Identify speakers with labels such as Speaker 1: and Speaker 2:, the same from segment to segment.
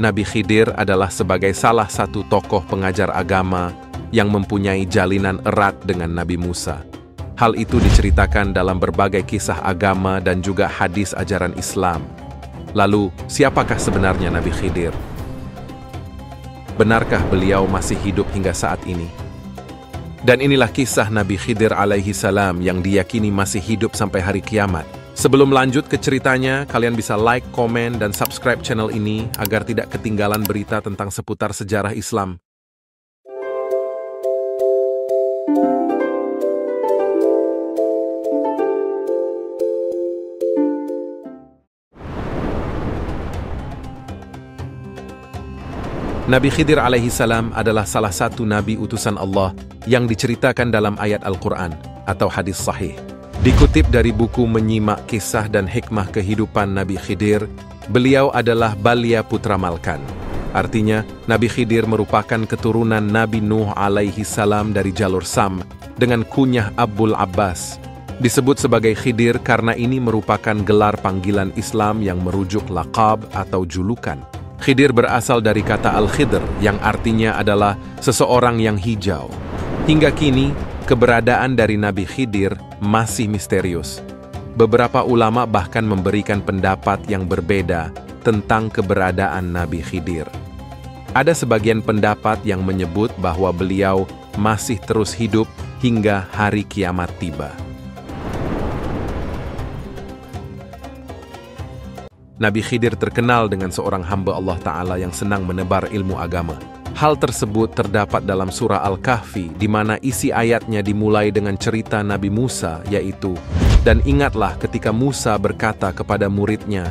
Speaker 1: Nabi Khidir adalah sebagai salah satu tokoh pengajar agama yang mempunyai jalinan erat dengan Nabi Musa. Hal itu diceritakan dalam berbagai kisah agama dan juga hadis ajaran Islam. Lalu, siapakah sebenarnya Nabi Khidir? Benarkah beliau masih hidup hingga saat ini? Dan inilah kisah Nabi Khidir alaihi salam yang diyakini masih hidup sampai hari kiamat. Sebelum lanjut ke ceritanya, kalian bisa like, komen, dan subscribe channel ini agar tidak ketinggalan berita tentang seputar sejarah Islam. Nabi Khidir alaihi salam adalah salah satu nabi utusan Allah yang diceritakan dalam ayat Al-Quran atau hadis sahih. Dikutip dari buku Menyimak Kisah dan Hikmah Kehidupan Nabi Khidir, beliau adalah Balia putra Malkan. Artinya, Nabi Khidir merupakan keturunan Nabi Nuh alaihi salam dari jalur Sam dengan kunyah Abul Abbas. Disebut sebagai Khidir karena ini merupakan gelar panggilan Islam yang merujuk laqab atau julukan. Khidir berasal dari kata Al-Khidr yang artinya adalah seseorang yang hijau. Hingga kini, keberadaan dari Nabi Khidir masih misterius. Beberapa ulama bahkan memberikan pendapat yang berbeda tentang keberadaan Nabi Khidir. Ada sebagian pendapat yang menyebut bahwa beliau masih terus hidup hingga hari kiamat tiba. Nabi Khidir terkenal dengan seorang hamba Allah Ta'ala yang senang menebar ilmu agama. Hal tersebut terdapat dalam surah Al-Kahfi, di mana isi ayatnya dimulai dengan cerita Nabi Musa, yaitu, "Dan ingatlah ketika Musa berkata kepada muridnya,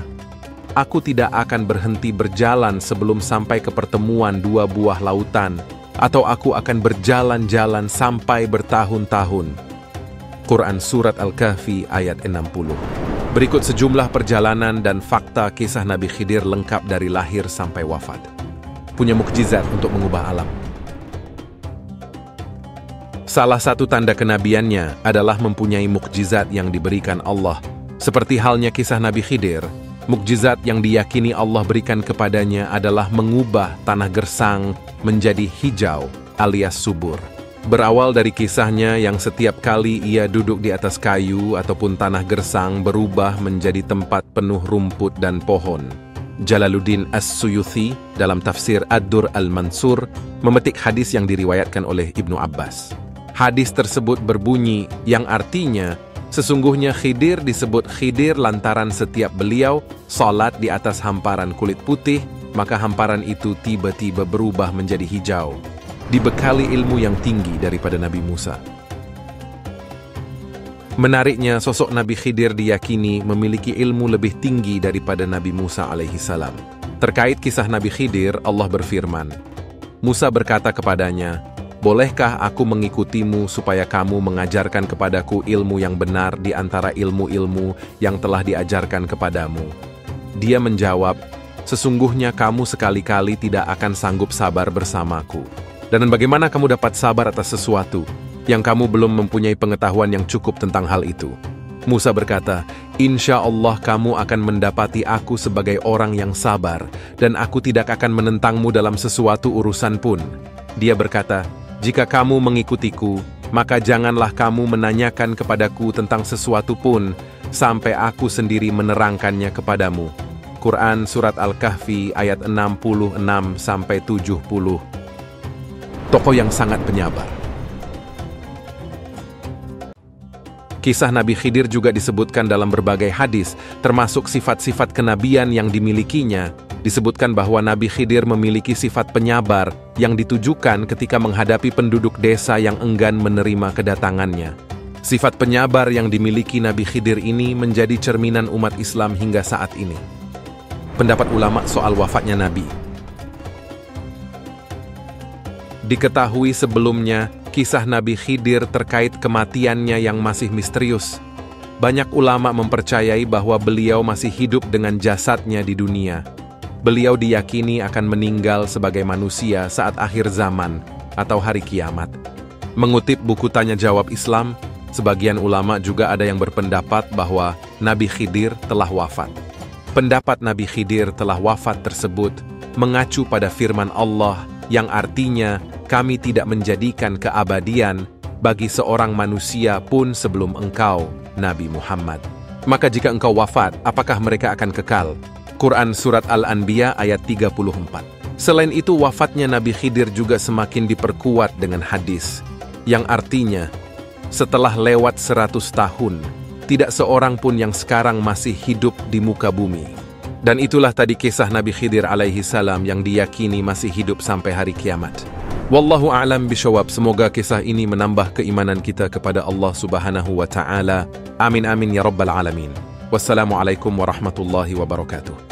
Speaker 1: Aku tidak akan berhenti berjalan sebelum sampai ke pertemuan dua buah lautan, atau aku akan berjalan-jalan sampai bertahun-tahun." Quran Surat Al-Kahfi ayat 60. Berikut sejumlah perjalanan dan fakta kisah Nabi Khidir lengkap dari lahir sampai wafat. Punya mukjizat untuk mengubah alam. Salah satu tanda kenabiannya adalah mempunyai mukjizat yang diberikan Allah. Seperti halnya kisah Nabi Khidir, mukjizat yang diyakini Allah berikan kepadanya adalah mengubah tanah gersang menjadi hijau alias subur. Berawal dari kisahnya yang setiap kali ia duduk di atas kayu ataupun tanah gersang berubah menjadi tempat penuh rumput dan pohon. Jalaluddin As-Suyuti dalam tafsir Ad-Dur Al-Mansur memetik hadis yang diriwayatkan oleh Ibnu Abbas. Hadis tersebut berbunyi yang artinya, sesungguhnya Khidir disebut Khidir lantaran setiap beliau salat di atas hamparan kulit putih, maka hamparan itu tiba-tiba berubah menjadi hijau. Dibekali ilmu yang tinggi daripada Nabi Musa. Menariknya, sosok Nabi Khidir diyakini memiliki ilmu lebih tinggi daripada Nabi Musa alaihi salam. Terkait kisah Nabi Khidir, Allah berfirman, Musa berkata kepadanya, "Bolehkah aku mengikutimu supaya kamu mengajarkan kepadaku ilmu yang benar di antara ilmu-ilmu yang telah diajarkan kepadamu?" Dia menjawab, "Sesungguhnya kamu sekali-kali tidak akan sanggup sabar bersamaku. Dan bagaimana kamu dapat sabar atas sesuatu yang kamu belum mempunyai pengetahuan yang cukup tentang hal itu?" Musa berkata, "Insya Allah kamu akan mendapati aku sebagai orang yang sabar, dan aku tidak akan menentangmu dalam sesuatu urusan pun." Dia berkata, "Jika kamu mengikutiku, maka janganlah kamu menanyakan kepadaku tentang sesuatu pun, sampai aku sendiri menerangkannya kepadamu." Quran Surat Al-Kahfi ayat 66-70. Tokoh yang sangat penyabar. Kisah Nabi Khidir juga disebutkan dalam berbagai hadis, termasuk sifat-sifat kenabian yang dimilikinya. Disebutkan bahwa Nabi Khidir memiliki sifat penyabar yang ditujukan ketika menghadapi penduduk desa yang enggan menerima kedatangannya. Sifat penyabar yang dimiliki Nabi Khidir ini menjadi cerminan umat Islam hingga saat ini. Pendapat ulama soal wafatnya Nabi. Diketahui sebelumnya, kisah Nabi Khidir terkait kematiannya yang masih misterius. Banyak ulama mempercayai bahwa beliau masih hidup dengan jasadnya di dunia. Beliau diyakini akan meninggal sebagai manusia saat akhir zaman atau hari kiamat. Mengutip buku Tanya Jawab Islam, sebagian ulama juga ada yang berpendapat bahwa Nabi Khidir telah wafat. Pendapat Nabi Khidir telah wafat tersebut mengacu pada firman Allah yang artinya kami tidak menjadikan keabadian bagi seorang manusia pun sebelum engkau, Nabi Muhammad. Maka jika engkau wafat, apakah mereka akan kekal? Quran Surat Al-Anbiya ayat 34. Selain itu, wafatnya Nabi Khidir juga semakin diperkuat dengan hadis, yang artinya, setelah lewat 100 tahun, tidak seorang pun yang sekarang masih hidup di muka bumi. Dan itulah tadi kisah Nabi Khidir alaihi salam yang diyakini masih hidup sampai hari kiamat. Wallahu a'lam bishawab. Semoga kisah ini menambah keimanan kita kepada Allah Subhanahu wa Ta'ala. Amin amin ya rabbal alamin. Wassalamualaikum warahmatullahi wabarakatuh.